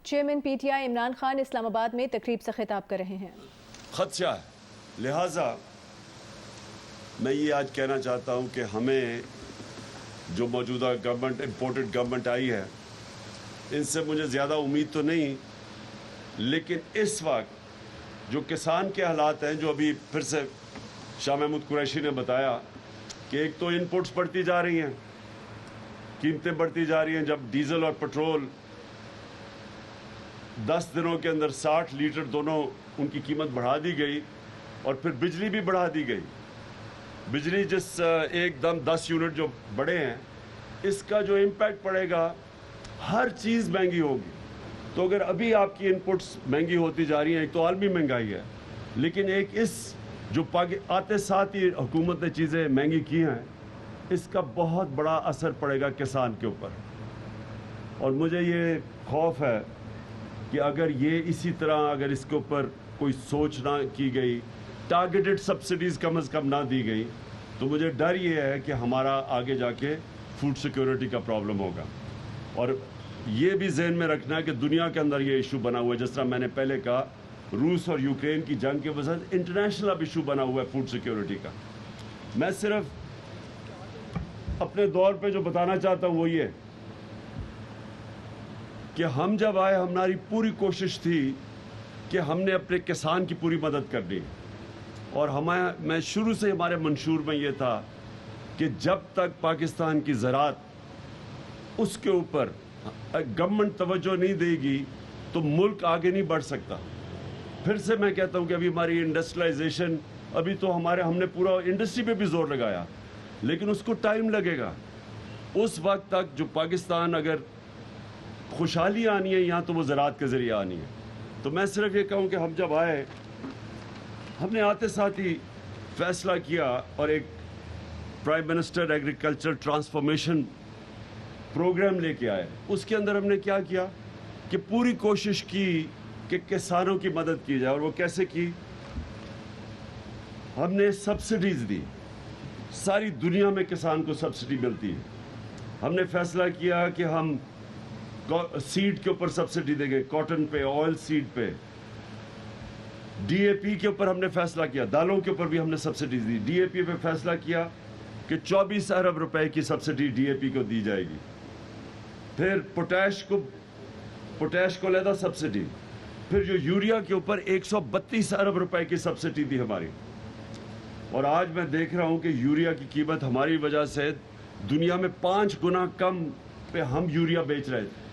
Chairman P T I Imran Khan Islamabad میں تقریب سے خطاب کر رہے ہیں۔ خدشہ ہے، لہٰذا میں یہ آج کہنا چاہتا ہوں کہ ہمیں جو موجودہ گورنمنٹ امپورٹڈ گورنمنٹ آئی ہے ان سے مجھے زیادہ امید تو نہیں، لیکن اس وقت جو کسان کے حالات ہیں، جو ابھی پھر سے شاہ محمود قریشی نے بتایا کہ ایک تو ان پٹس بڑھتی جا رہی ہیں، قیمتیں بڑھتی جا رہی ہیں۔ جب ڈیزل اور پٹرول 10 دنوں کے اندر 60 لیٹر دونوں ان کی قیمت بڑھا دی گئی، اور پھر بجلی بھی بڑھا دی گئی، بجلی جس ایک دم 10 یونٹ جو بڑھے ہیں، اس کا جو امپیکٹ پڑے گا، ہر چیز مہنگی ہوگی۔ تو اگر ابھی آپ کی ان پٹس مہنگی ہوتی جا رہی ہیں، ایک تو عالمی مہنگائی ہے، لیکن ایک اس جو آتے ساتھ ہی حکومت نے چیزیں مہنگی کی ہیں، اس کا بہت بڑا اثر پڑے گا کسان کے اوپر۔ اور مجھے یہ خوف ہے کہ اگر یہ اسی طرح اگر اس کے اوپر کوئی سوچ نہ کی گئی، ٹارگیٹڈ سبسڈیز کم از کم نہ دی گئی، تو مجھے ڈر یہ ہے کہ ہمارا آگے جا کے فوڈ سیکیورٹی کا پرابلم ہوگا۔ اور یہ بھی ذہن میں رکھنا ہے کہ دنیا کے اندر یہ ایشو بنا ہوا ہے، جس طرح میں نے پہلے کہا، روس اور یوکرین کی جنگ کے وجہ سے انٹرنیشنل اب ایشو بنا ہوا ہے فوڈ سیکیورٹی کا۔ میں صرف اپنے دور پہ جو بتانا چاہتا ہوں وہ یہ کہ ہم جب آئے، ہماری پوری کوشش تھی کہ ہم نے اپنے کسان کی پوری مدد کرنی، اور میں شروع سے ہمارے منشور میں یہ تھا کہ جب تک پاکستان کی زراعت اس کے اوپر گورنمنٹ توجہ نہیں دے گی تو ملک آگے نہیں بڑھ سکتا۔ پھر سے میں کہتا ہوں کہ ابھی ہماری انڈسٹریلائزیشن، ابھی تو ہم نے پورا انڈسٹری پہ بھی زور لگایا، لیکن اس کو ٹائم لگے گا۔ اس وقت تک جو پاکستان اگر خوشحالی آنی ہے یہاں، تو وہ زراعت کے ذریعے آنی ہے۔ تو میں صرف یہ کہوں کہ ہم جب آئے، ہم نے آتے ساتھ ہی فیصلہ کیا، اور ایک prime minister agriculture transformation programme لے کے آئے۔ اس کے اندر ہم نے کیا کیا کہ پوری کوشش کی کہ کسانوں کی مدد کی جائے۔ اور وہ کیسے کی؟ ہم نے سبسڈیز دی، ساری دنیا میں کسان کو سبسڈی ملتی ہے۔ ہم نے فیصلہ کیا کہ ہم سیڈ کے اوپر سبسڈی دیں گے، کاٹن پہ، آئل سیڈ پہ، ڈی اے پی کے اوپر ہم نے فیصلہ کیا، دالوں کے اوپر بھی ہم نے سبسڈی دی۔ ڈی اے پی پہ فیصلہ کیا کہ 24 ارب روپے کی سبسڈی ڈی اے پی کو دی جائے گی۔ پھر پوٹیش کو علیحدہ سبسڈی، پھر جو یوریا کے اوپر 132 ارب روپے کی سبسڈی دی ہماری۔ اور آج میں دیکھ رہا ہوں کہ یوریا کی قیمت ہماری وجہ سے دنیا میں 5 گنا کم پہ ہم یوریا بیچ رہے تھے۔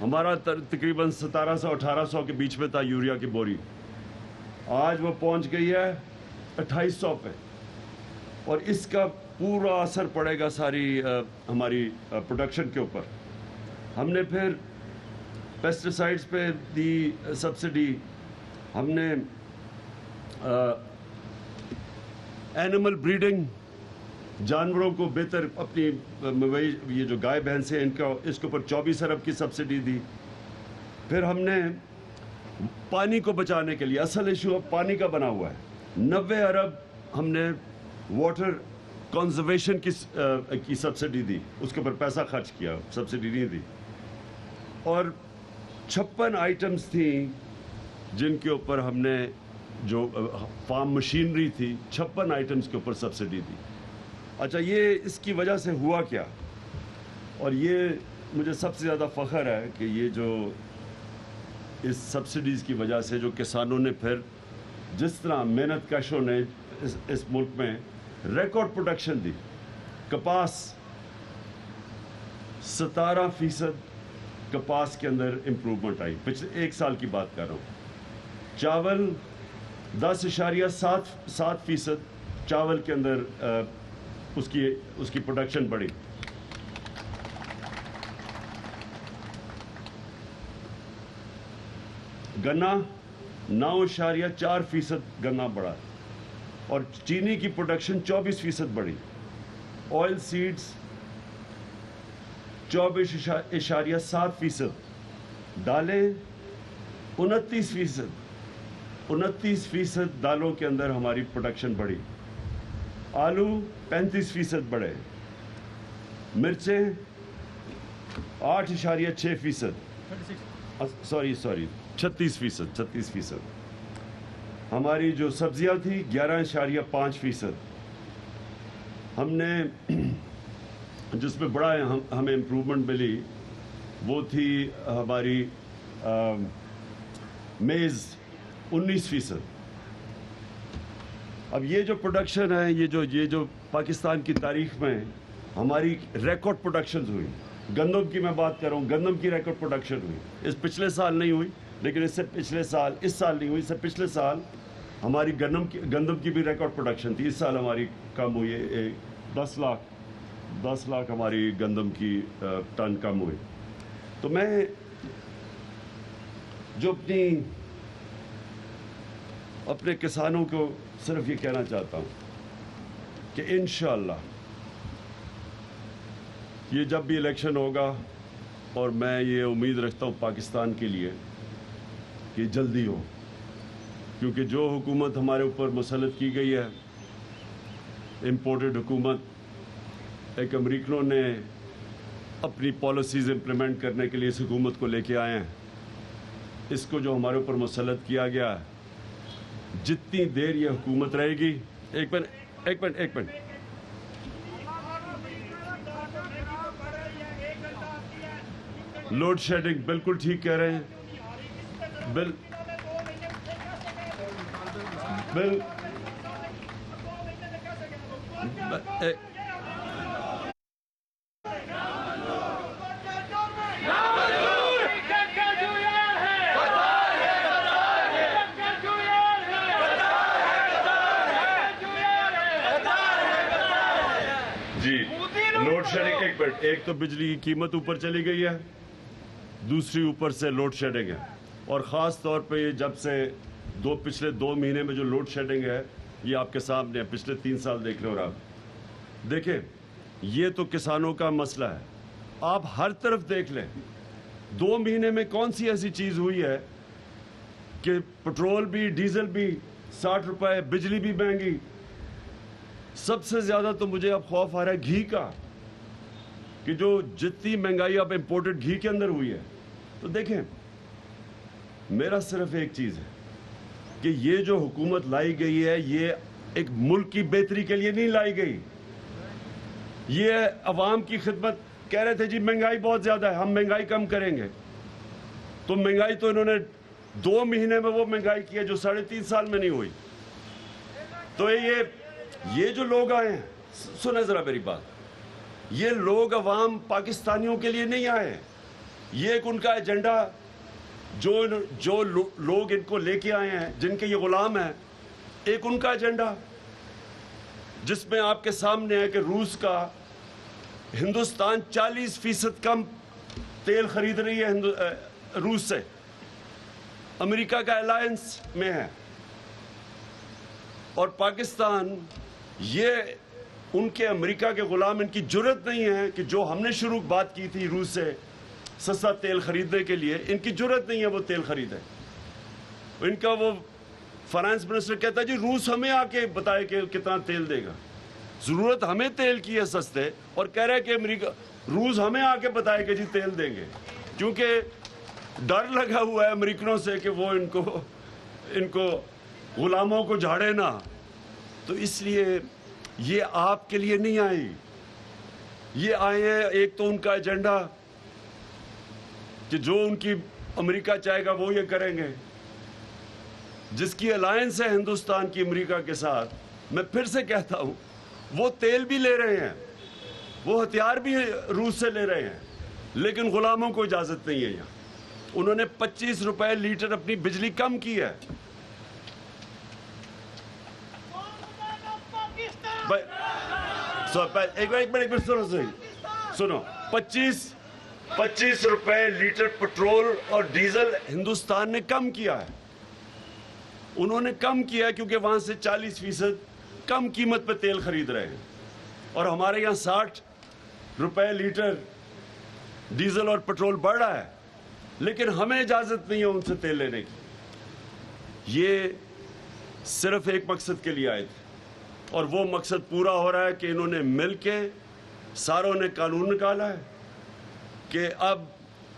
ہمارا تقریباً 1700-1800 کے بیچ میں تھا یوریا کی بوری، آج وہ پہنچ گئی ہے 2800 پہ، اور اس کا پورا اثر پڑے گا ساری ہماری پروڈکشن کے اوپر۔ ہم نے پھر پیسٹیسائڈز پہ دی سبسڈی، ہم نے اینیمل بریڈنگ، جانوروں کو بہتر اپنی یہ جو گائے بھینس ہیں اس کے اوپر 24 ارب کی سبسڈی دی۔ پھر ہم نے پانی کو بچانے کے لیے، اصل ایشو اب پانی کا بنا ہوا ہے، 90 ارب ہم نے واٹر کنزرویشن کی سبسڈی دی، اس کے اوپر پیسہ خرچ کیا، سبسڈی نہیں دی۔ اور 56 آئٹمز تھیں جن کے اوپر ہم نے، جو فارم مشینری تھی، 56 آئٹمز کے اوپر سبسڈی دی۔ اچھا، یہ اس کی وجہ سے ہوا کیا؟ اور یہ مجھے سب سے زیادہ فخر ہے کہ یہ جو اس سبسڈیز کی وجہ سے جو کسانوں نے پھر جس طرح محنت کشوں نے اس ملک میں ریکارڈ پروڈکشن دی۔ کپاس 17% کپاس کے اندر امپروومنٹ آئی، پچھلے 1 سال کی بات کر رہا ہوں۔ چاول 10.7% چاول کے اندر اس کی پروڈکشن بڑھی۔ گنا 9.4% گنا بڑھا، اور چینی کی پروڈکشن 24% بڑھی۔ آئل سیڈز 24.7%، دالیں 29% دالوں کے اندر ہماری پروڈکشن بڑھی۔ آلو 35% بڑھے، مرچیں 8.6%، سوری 36%. ہماری جو سبزیاں تھی 11.5%. ہم نے جس میں بڑا ہمیں امپرومنٹ ملی وہ تھی ہماری میز 19%. اب یہ جو پروڈکشن ہے یہ جو پاکستان کی تاریخ میں ہماری ریکارڈ پروڈکشنز ہوئی. گندم کی میں بات کر رہا ہوں, گندم کی ریکارڈ پروڈکشن ہوئی. اس پچھلے سال نہیں ہوئی, لیکن اس سے پچھلے سال, اس سال نہیں ہوئی, اس سے پچھلے سال ہماری گندم کی بھی ریکارڈ پروڈکشن تھی. اس سال ہماری کم ہوئی ہے, 10 لاکھ ہماری گندم کی ٹن کم ہوئی. تو میں جو اپنے کسانوں کو صرف یہ کہنا چاہتا ہوں کہ انشاءاللہ یہ جب بھی الیکشن ہوگا, اور میں یہ امید رکھتا ہوں پاکستان کے لیے کہ جلدی ہو, کیونکہ جو حکومت ہمارے اوپر مسلط کی گئی ہے, امپورٹڈ حکومت, ایک امریکنوں نے اپنی پالیسیز امپلیمنٹ کرنے کے لیے اس حکومت کو لے کے آئے ہیں. اس کو جو ہمارے اوپر مسلط کیا گیا ہے, جتنی دیر یہ حکومت رہے گی, ایک منٹ, لوڈ شیڈنگ بالکل ٹھیک کہہ رہے ہیں. جی, لوڈ شیڈنگ, ایک منٹ, ایک تو بجلی کی قیمت اوپر چلی گئی ہے, دوسری اوپر سے لوڈ شیڈنگ ہے. اور خاص طور پہ یہ جب سے پچھلے 2 مہینے میں جو لوڈ شیڈنگ ہے, یہ آپ کے سامنے ہے. پچھلے 3 سال دیکھ رہے ہو آپ, دیکھیں یہ تو کسانوں کا مسئلہ ہے. آپ ہر طرف دیکھ لیں, 2 مہینے میں کون سی ایسی چیز ہوئی ہے کہ پٹرول بھی, ڈیزل بھی 60 روپے, بجلی بھی مہنگی. سب سے زیادہ تو مجھے اب خوف آ رہا ہے گھی کا, کہ جو جتنی مہنگائی اب امپورٹڈ گھی کے اندر ہوئی ہے. تو دیکھیں, میرا صرف ایک چیز ہے کہ یہ جو حکومت لائی گئی ہے, یہ ایک ملک کی بہتری کے لیے نہیں لائی گئی. یہ عوام کی خدمت. کہہ رہے تھے جی مہنگائی بہت زیادہ ہے, ہم مہنگائی کم کریں گے. تو مہنگائی تو انہوں نے 2 مہینے میں وہ مہنگائی کی ہے جو 3.5 سال میں نہیں ہوئی. تو یہ جو لوگ آئے ہیں, سنیں ذرا میری بات, یہ لوگ عوام پاکستانیوں کے لیے نہیں آئے. یہ ایک ان کا ایجنڈا, جو لوگ ان کو لے کے آئے ہیں, جن کے یہ غلام ہیں, ایک ان کا ایجنڈا جس میں آپ کے سامنے ہے کہ روس کا, ہندوستان 40% کم تیل خرید رہی ہے روس سے, امریکہ کا الائنس میں ہے. اور پاکستان, یہ ان کے امریکہ کے غلام, ان کی جرت نہیں ہے کہ جو ہم نے شروع بات کی تھی روس سے سستا تیل خریدنے کے لیے, ان کی جرت نہیں ہے وہ تیل خریدے. ان کا وہ فائنانس منسٹر کہتا ہے جی روس ہمیں آ کے بتائے کہ کتنا تیل دے گا. ضرورت ہمیں تیل کی ہے سستے, اور کہہ رہے کہ روس ہمیں آ کے بتائے کہ جی تیل دیں گے, کیونکہ ڈر لگا ہوا ہے امریکنوں سے کہ وہ ان کو غلاموں کو جھاڑے نا. تو اس لیے یہ آپ کے لیے نہیں آئی, یہ آئے ہیں ایک تو ان کا ایجنڈا کہ جو ان کی امریکہ چاہے گا وہ یہ کریں گے, جس کی الائنس ہے ہندوستان کی امریکہ کے ساتھ. میں پھر سے کہتا ہوں, وہ تیل بھی لے رہے ہیں, وہ ہتھیار بھی روس سے لے رہے ہیں, لیکن غلاموں کو اجازت نہیں ہے یہاں. انہوں نے 25 روپے لیٹر اپنی بجلی کم کی ہے. ایک منٹ سنو, 25 روپے لیٹر پٹرول اور ڈیزل ہندوستان نے کم کیا ہے. انہوں نے کم کیا کیونکہ وہاں سے 40% کم قیمت پہ تیل خرید رہے ہیں, اور ہمارے یہاں 60 روپے لیٹر ڈیزل اور پٹرول بڑھ رہا ہے, لیکن ہمیں اجازت نہیں ہے ان سے تیل لینے کی. یہ صرف ایک مقصد کے لیے آئے تھے, اور وہ مقصد پورا ہو رہا ہے کہ انہوں نے مل کے ساروں نے قانون نکالا ہے کہ اب